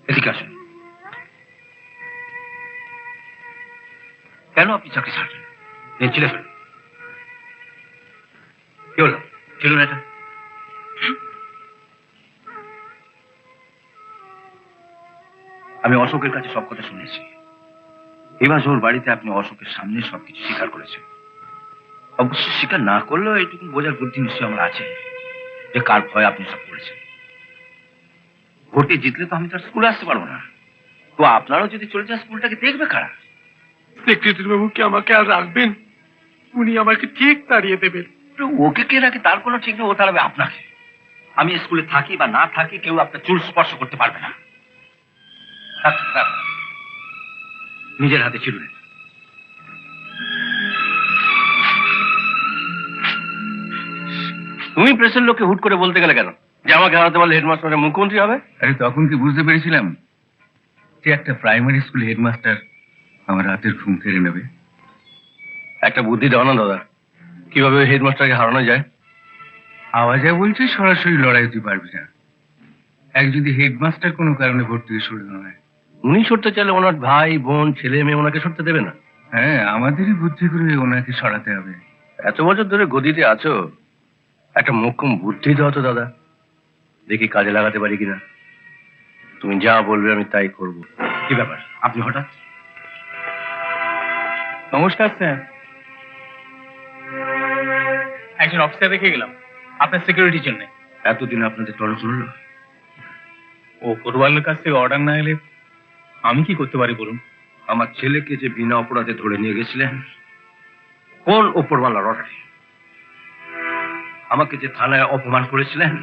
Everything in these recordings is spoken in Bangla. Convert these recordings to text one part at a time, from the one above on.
এদিকে আসুন। কেন আপনি চাকরি ছাড়ছেন? ছিলে ফেলুন। কি হলো? ছিল না এটা? আমি অশোকের কাছে সব কথা শুনেছি। এবার ওর বাড়িতে আপনি অশোকের সামনে সবকিছু স্বীকার করেছেন। অবশ্য স্বীকার না করলেও এইটুকু বোঝার বুদ্ধি নিশ্চয়ই আমার আছে যে কার ভয় আপনি সব করেছেন। ভোটে জিতলে তো আমি তার স্কুলে আসতে পারবো না। তো আপনারাও যদি চলে যান, স্কুলটাকে দেখবে কারা? সেক্রেটারি বাবু কি আমাকে আর রাখবেন? উনি আমাকে ঠিক তাড়িয়ে দেবেন। ওকে কে রাখে তার কোনো ঠিক নেই, ও তাড়াবে আপনাকে। আমি স্কুলে থাকি বা না থাকি, কেউ আপনার চুল স্পর্শ করতে পারবে না। নিজের হাতে ছিল। তুমি প্রেসের লোককে হুট করে বলতে গেলে কেন যে আমাকে হারাতে পারলে হেডমাস্টার মুখ্যমন্ত্রী হবে? আরে তখন কি বুঝতে পেরেছিলাম যে একটা প্রাইমারি স্কুল হেডমাস্টার আমার রাতের ঘুম কেড়ে নেবে? একটা বুদ্ধি দাও না দাদা, কিভাবে হেডমাস্টারকে হারানো যায়? আওয়াজা বলছে সরাসরি লড়াই তুই পারবি না। এক যদি হেডমাস্টার কোনো কারণে ভোট থেকে সরে না হয়। উনি সরতে চাইলে ওনার ভাই বোন ছেলে মেয়ে ওনাকে সরতে দেবে না। হ্যাঁ, আমাদেরই বুদ্ধি করে ওনাকে সরাতে হবে। এত বছর ধরে গদিতে আছো, একটা মোক্ষম বুদ্ধি দাও তো দাদা, দেখি কাজে লাগাতে পারি কিনা। তুমি যা বলবে আমি তাই করব। কি ব্যাপার, আপনি হঠাৎ? নমস্কার স্যার। একজন অফিসার রেখে গেলাম আপনার সিকিউরিটির জন্য। এতদিন আপনাদের টনক নড়ল? ও কোরবালের কাছ থেকে অর্ডার না এলে আমি কি করতে পারি বলুন? আমার ছেলেকে যে বিনা অপরাধে ধরে নিয়ে গেছিলেন, কোন ওপরওয়ালার অর্ডারে? আমাকে যে থানায় অপমান করেছিলেন,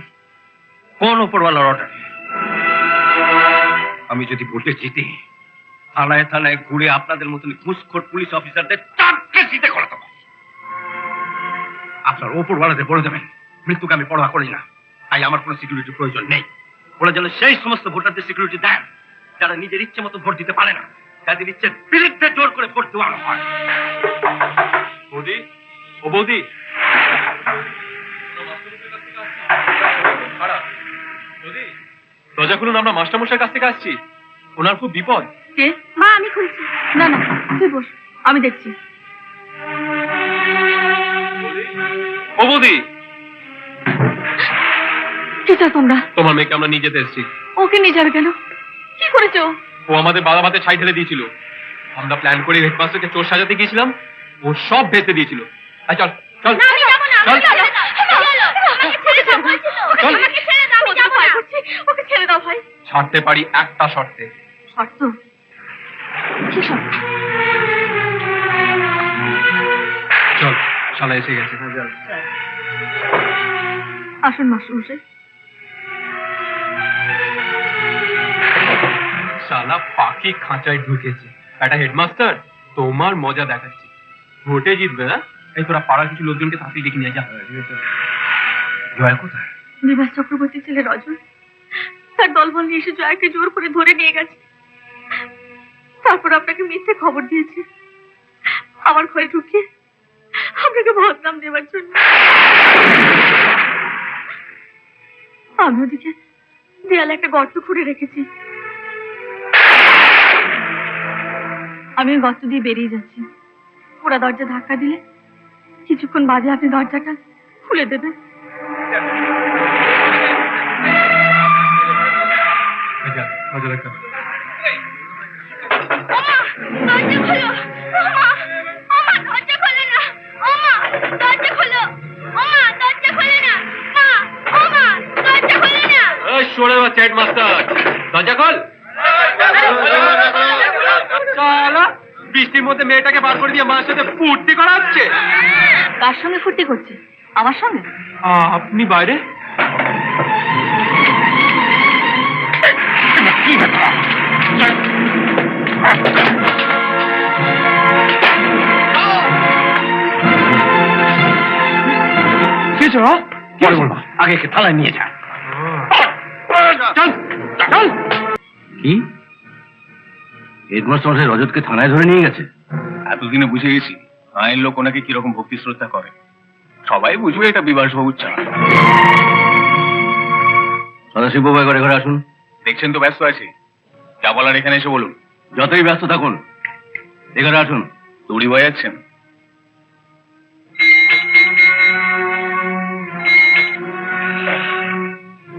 কোন ওপরওয়ালার অর্ডারে? আমি যদি ভোটে জিতি, থানায় থানায় ঘুরে আপনাদের মতন ঘুষখোর পুলিশ অফিসারদের চারটে জিতে করাতে পারি। আপনার ওপরওয়ালাদের বলে দেবেন মৃত্যুকে আমি পরোয়া করি না, তাই আমার কোনো সিকিউরিটির প্রয়োজন নেই। বলে যেন সেই সমস্ত ভোটারদের সিকিউরিটি দেন যারা নিজের ইচ্ছে মতো ভোট দিতে পারে না, যাদের ইচ্ছের বিরুদ্ধে জোর করে ভোট দেওয়ানো হয়। বৌদি, ও বৌদি, দরজা খুলুন, আমরা মাস্টারমশাইয়ের কাছ থেকে আসছি। ওনার খুব বিপদ। কে? মা, আমি খুলছি। না না, তুই বস, আমি দেখছি। ও বৌদি, কি চাও তোমরা? তোমার মেয়েকে আমরা নিয়ে যেতে এসেছি। ওকে নিয়ে যাবে কেন? কি করেছো? ও আমাদের বাদাবাতে ছাই ঢেলে দিয়েছিল। আমরা প্ল্যান করে হেডমাস্টারকে চোর সাজাতে গিয়েছিলাম, ও সব ভেস্তে দিয়েছিল। আয় চল চল না, আমি যাবো না। চল। আমাকে ছেড়ে দাও, বলছি তো। আমাকে ছেড়ে দাও, আমি যাবো না। ওকে ছেড়ে দাও ভাই। ছাড়তে পারি একটা শর্তে। শর্ত? কি শর্ত? চল, শালা এসে গেছে। আসুন মাস্টারমশাই। শালা পাখি খাঁচায় ঢুকেছে। একটা হেডমাস্টার তোমার মজা দেখাচ্ছি। ভোটে জিতবে না? এই তোরা পাড়ার কিছু লোকজনকে তাড়াতাড়ি ডেকে নিয়ে যা। জয়া কোথায়? বিভাস চক্রবর্তী ছেলে রজন তার দলবল নিয়ে এসে জয়াকে জোর করে ধরে নিয়ে গেছে। তারপর আপনাকে মিথ্যে খবর দিয়েছে আমার ঘরে ঢুকিয়ে আপনাকে বদনাম দেওয়ার জন্য। আমি ওদিকে দেয়ালে একটা গর্ত খুঁড়ে রেখেছি। আমি ওই গর্ত দিয়ে বেরিয়ে যাচ্ছি। ওরা দরজা ধাক্কা দিলে কিছুক্ষণ বাদে আপনি দরজাটা খুলে দেবেন। বৃষ্টির মধ্যে মেয়েটাকে বার করে দিয়ে মার সাথে ফুর্তি করা হচ্ছে। কার সঙ্গে ফুর্তি করছে? আমার সঙ্গে? আপনি বাইরে? আগে একে থানায় নিয়ে যা। চল চল। কি হেডমাস্টার মশাই রজতকে থানায় ধরে নিয়ে গেছে? এতদিনে বুঝে গেছি আইন লোক ওনাকে কিরকম ভক্তি শ্রদ্ধা করে। সবাই বুঝবে এটা বিভাস বাবুর ছাড়া। সদাশিব বাবু ঘরে ঘরে আসুন। দেখছেন তো ব্যস্ত আছি। যা বলার এখানে এসে বলুন। যতই ব্যস্ত থাকুন এখানে আসুন। দড়ি বয়াচ্ছেন?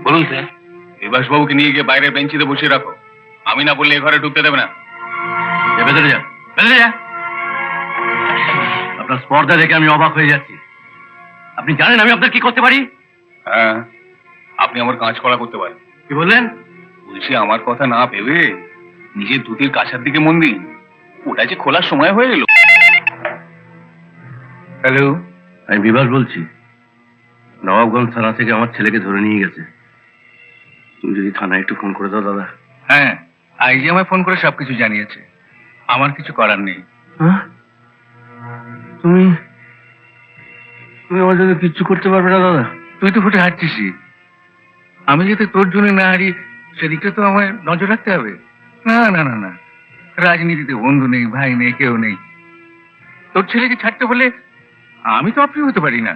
বলুন স্যার। বিভাসবাবুকে নিয়ে গিয়ে বাইরের বেঞ্চিতে বসিয়ে রাখো। আমি না বললে এ ঘরে ঢুকতে দেবে না। ভেতরে যা, ভেতরে যা। আপনার স্পর্ধা দেখে আমি অবাক হয়ে যাচ্ছি। আপনি জানেন আমি আপনার কি করতে পারি? হ্যাঁ, আপনি আমার কাজ করা করতে পারেন। কি বললেন? বলছি আমার কথা না ভেবে নিজের ধুতির কাছার দিকে মন দিন। ওটা যে খোলার সময় হয়ে গেল। হ্যালো, আমি বিভাস বলছি। নবাবগঞ্জ থানা থেকে আমার ছেলেকে ধরে নিয়ে গেছে। তুমি যদি থানায় একটু ফোন করে দাও দাদা। হ্যাঁ, আইজি আমায় ফোন করে সবকিছু জানিয়েছে। আমার কিছু করার নেই। হ্যাঁ? তুমি তুমি আমার জন্য কিচ্ছু করতে পারবে না দাদা? তুই তো ফুটে হাঁটছিসই। আমি যাতে তোর জন্য না হারি সেদিকে তো আমায় নজর রাখতে হবে। না না না না, রাজনীতিতে বন্ধু নেই, ভাই নেই, কেউ নেই। তোর ছেলেকে ছাড়তে বলে আমি তো অপ্রিয় হতে পারি না।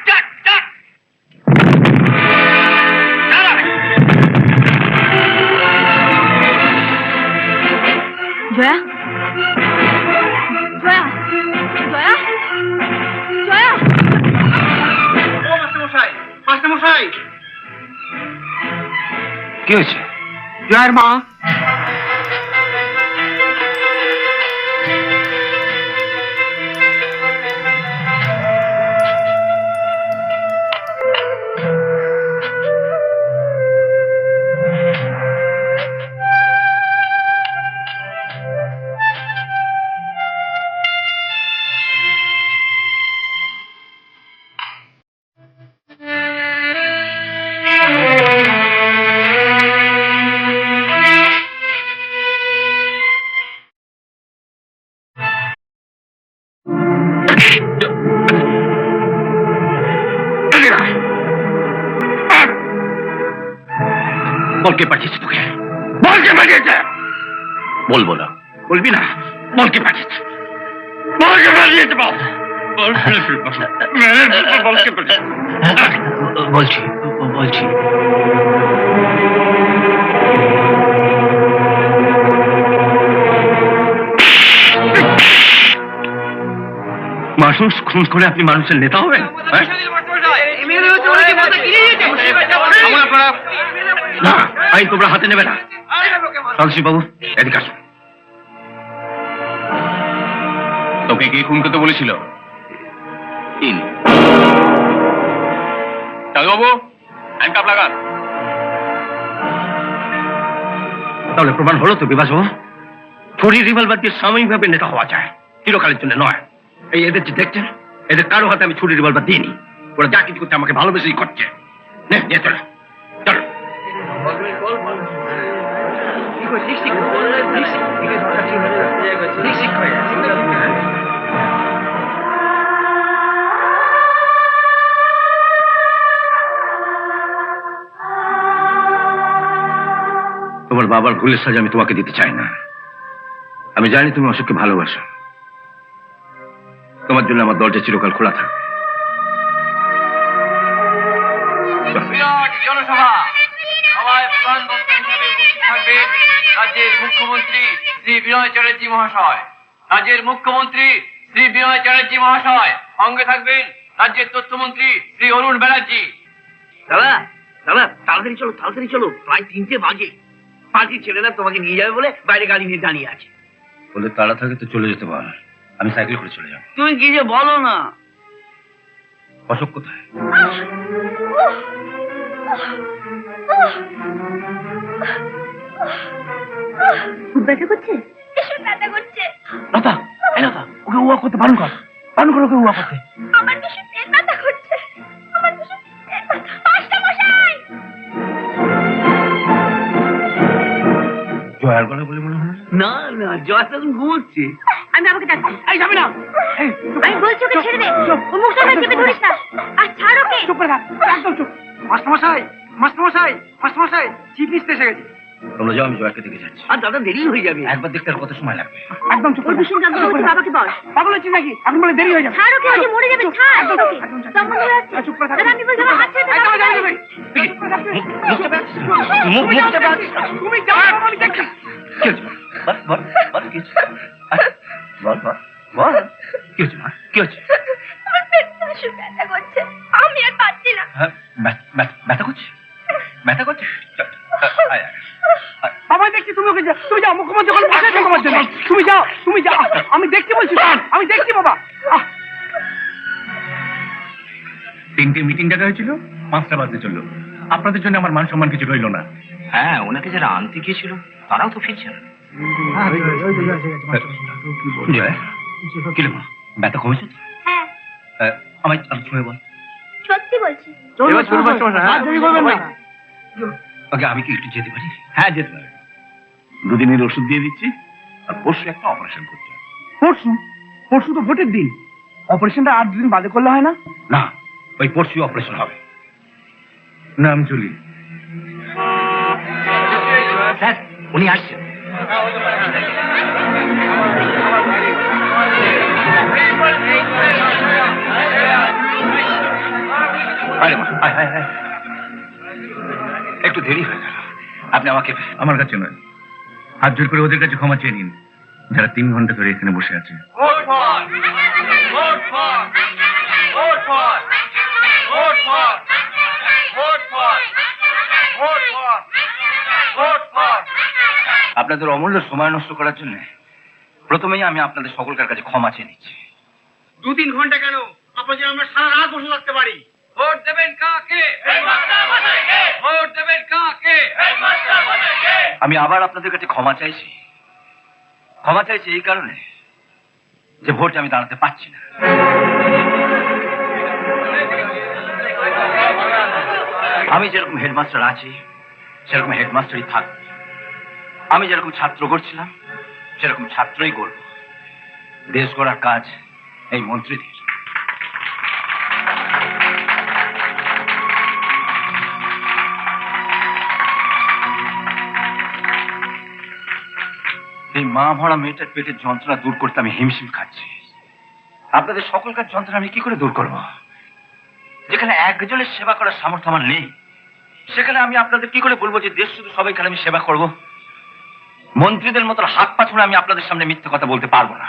জয়া, জয়া, জয়া, জয়া। কি হয়েছে? জয়ের মা। বলকে পাঠিয়েছে তোকে? বলকে পাঠিয়েছে? বলবো না। বলবি না? বলকে পাঠিয়েছে, বলকে পাঠিয়েছে, বল। বলকে পাঠিয়েছে। বলছি বলছি। মানুষ খুন করে আপনি মানুষের নেতা হবেন? হ্যাঁ? না, আইন তোমরা হাতে নেবে না। সালসি বাবু এদিকে আসুন। তোকে কে খুন করতে বলেছিল? বাবু, হ্যান্ডকাপ লাগান। তাহলে প্রমাণ হলো তো বিভাস বাবু, ছুরি রিভলভার দিয়ে সাময়িকভাবে নেতা হওয়া যায়, চিরকালের জন্য নয়। এই এদের যে দেখছেন, এদের কারো হাতে আমি ছুরি রিভলভার দিইনি। ওরা যা কিছু করছে আমাকে ভালোবেসেই করছে। চলো চলো। তোমার বাবার ভুলের সাজা আমি তোমাকে দিতে চাই না। আমি জানি তুমি অশোককে ভালোবাসো। তোমার জন্য আমার দরজা চিরকাল খোলা থাকবে। বিরাট জনসভা সভায় প্রধান বক্তা হিসেবে উপস্থিত থাকবেন রাজ্যের মুখ্যমন্ত্রী শ্রী বিনয় চ্যাটার্জি মহাশয়। রাজ্যের মুখ্যমন্ত্রী শ্রী বিনয় চ্যাটার্জি মহাশয়। সঙ্গে থাকবেন রাজ্যের তথ্যমন্ত্রী শ্রী অরুণ ব্যানার্জি। দাদা দাদা তাড়াতাড়ি চলো, তাড়াতাড়ি চলো, প্রায় 3টে বাজে। পার্টির ছেলেরা তোমাকে নিয়ে যাবে বলে বাইরে গাড়ি নিয়ে দাঁড়িয়ে আছে। বলে তাড়া থাকে তো চলে যেতে পার, আমি সাইকেল করে চলে যাবো। তুমি কি যে বলো না। অশোক কোথায়? খুব ব্যথা করছে? ভীষণ ব্যথা করছে। লতা, এই লতা, ওকে উয়া করতে বারণ কর, বারণ কর ওকে উয়া করতে। আমার ভীষণ পেট ব্যথা করছে। আমার ভীষণ পেট ব্যথা। মাস্টার মশাই! জয়ার গলা বলে মনে হয়। না না, জয় তখন ঘুমোচ্ছে। আমি আমাকে ডাকছি। এই যাবে না। আমি বলছি ওকে ছেড়ে দে। ও মুখটা না চেপে ধরিস না। আর ছাড় ওকে। চুপ করে থাক, একদম চুপ। মাস্টারমশাই, মাস্টারমশাই, মাস্টারমশাই, চিফ মিনিস্টার এসে গেছে। তোমরা যাও, আমি জয়াকে দেখে যাচ্ছি। আর দাদা দেরি হয়ে যাবে। একবার দেখতে আর কত সময় লাগবে? একদম চুপ ওর ভীষণ জানতে বলছি, বাবাকে বল। পাগল হচ্ছিস নাকি? এখন বলে দেরি হয়ে যাবে। ছাড় ওকে, ওকে মরে যাবে, ছাড় ওকে। তখন হয়ে আসছে। চুপ করে থাক। দাদা, আমি বলছি, আমার হাত ছেড়ে দাও। মুখ চেপে আছিস? তুমি যাও, আমি দেখছি। কি হচ্ছে মা? বল বল কি হচ্ছে? বল বল বল কি হচ্ছে মা? কি হচ্ছে? আমার পেটটা ভীষণ ব্যথা করছে, আমি আর পারছি না। হ্যাঁ, ব্যথা করছে? ব্যথা করছে? চল, আয়, আয়, আয়। বাবা দেখছি, তুমি ওকে যাও, তুমি যাও, মুখ্যমন্ত্রী ওখানে বসে আছে তোমার জন্য। তুমি যাও, আমি দেখছি বলছি, আমি দেখছি বাবা। তিনটে মিটিং ডাকা হয়েছিল, 5টা বাজতে চললো। আপনাদের জন্য আমার মান সম্মান কিছু রইল না। হ্যাঁ, ওনাকে যারা আনতে গিয়েছিল তারাও তো ফিরছে না। জয়া, কি রে মা, ব্যথা কমেছে তো? হ্যাঁ, আমায় ছুঁয়ে বল। সত্যি বলছি। এবার চলবে সমস্যা, হ্যাঁ? ওকে, আমি কি একটু যেতে পারি? হ্যাঁ, যেতে পারে। 2 দিনের ওষুধ দিয়ে দিচ্ছি, আর পরশু একটা অপারেশন করতে হবে। পরশু তো ভোটের দিন, অপারেশনটা 8 দিন বাদে করলে হয় না? না, ওই পরশু অপারেশন হবে। না, আমি চলি। স্যার, উনি আসছেন। আরে মা, আয়, আয়, আয়। একটু দেরি হয়ে গেল, আপনি আমাকে। আমার কাছে নয়, হাত জোর করে ওদের কাছে ক্ষমা চেয়ে নিন, যারা 3 ঘন্টা ধরে এখানে বসে আছে। আপনাদের অমূল্য সময় নষ্ট করার জন্য প্রথমেই আমি আপনাদের সকলকার কাছে ক্ষমা চেয়ে নিচ্ছি। 2-3 ঘন্টা কেন, আপনার জন্য আমরা সারা রাত বসে থাকতে পারি। ভোট দেবেন কাকে? ভোট দেবেন কাকে? আমি আবার আপনাদের কাছে ক্ষমা চাইছি। ক্ষমা চাইছি এই কারণে যে ভোটে আমি দাঁড়াতে পারছি না। আমি যেরকম হেডমাস্টার আছি সেরকম হেডমাস্টারই থাকবে। আমি যেরকম ছাত্র করছিলাম সেরকম ছাত্রই করব। দেশ গড়ার কাজ এই মন্ত্রীদের। এই মা ভরা মেয়েটার পেটের যন্ত্রণা দূর করতে আমি হিমশিম খাচ্ছি। আপনাদের সকলকার যন্ত্রণা আমি কি করে দূর করব? যেখানে একজনের সেবা করার সামর্থ্য আমার নেই, সেখানে আমি আপনাদের কি করে বলবো যে দেশ শুধু সবাইকে আমি সেবা করব? মন্ত্রীদের মতো হাত পা ছুঁড়ে আমি আপনাদের সামনে মিথ্যে কথা বলতে পারবো না।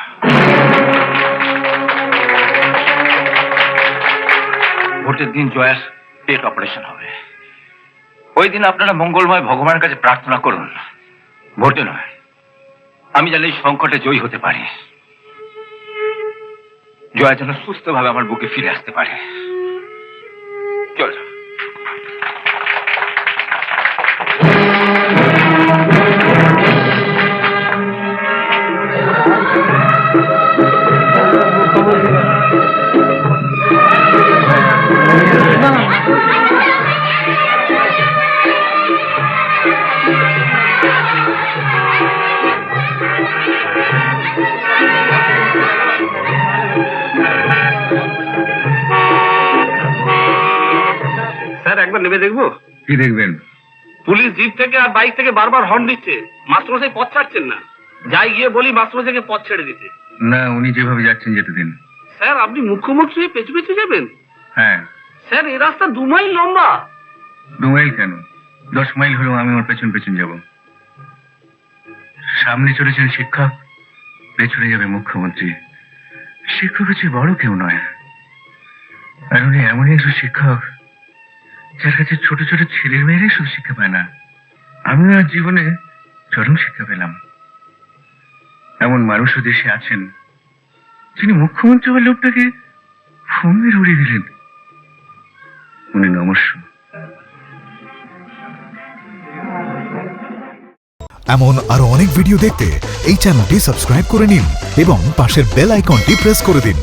ভোটের দিন জয়ার পেট অপারেশন হবে। ওই দিন আপনারা মঙ্গলময় ভগবানের কাছে প্রার্থনা করুন, ভোটে নয়। আমি যেন এই সংকটে জয়ী হতে পারি, জয়া যেন সুস্থভাবে আমার বুকে ফিরে আসতে পারে। চল। স্যার, একবার নেমে দেখবো? কি দেখবেন? পুলিশ জিপ থেকে আর বাইক থেকে বারবার হর্ন দিচ্ছে, মাস্টারমশাই পথ ছাড়ছেন না। যাই গিয়ে বলি মাস্টারমশাইকে পথ ছেড়ে দিতে। না, উনি যেভাবে যাচ্ছেন যেতে দিন। স্যার, আপনি মুখ্যমন্ত্রী হয়ে পেছু পেছু যাবেন? হ্যাঁ। স্যার, এই রাস্তা 2 মাইল লম্বা। 2 মাইল কেন, 10 মাইল হলেও আমি ওর পেছন পেছন যাব। সামনে চলেছেন শিক্ষক, পেছনে যাবে মুখ্যমন্ত্রী। শিক্ষক হচ্ছে বড় কেউ নয়, আর উনি এমনই একজন শিক্ষক যার কাছে ছোট ছোট ছেলের মেয়েরাই শুধু শিক্ষা পায় না। আমি আর জীবনে চরম শিক্ষা পেলাম। এমন মানুষও দেশে আছেন যিনি মুখ্যমন্ত্রী হওয়ার লোকটাকে ফোন মেরে উড়িয়ে দিলেন। উনি নমস্য। এমন আরো অনেক ভিডিও দেখতে এই চ্যানেলটি সাবস্ক্রাইব করে নিন এবং পাশের বেল আইকনটি প্রেস করে দিন।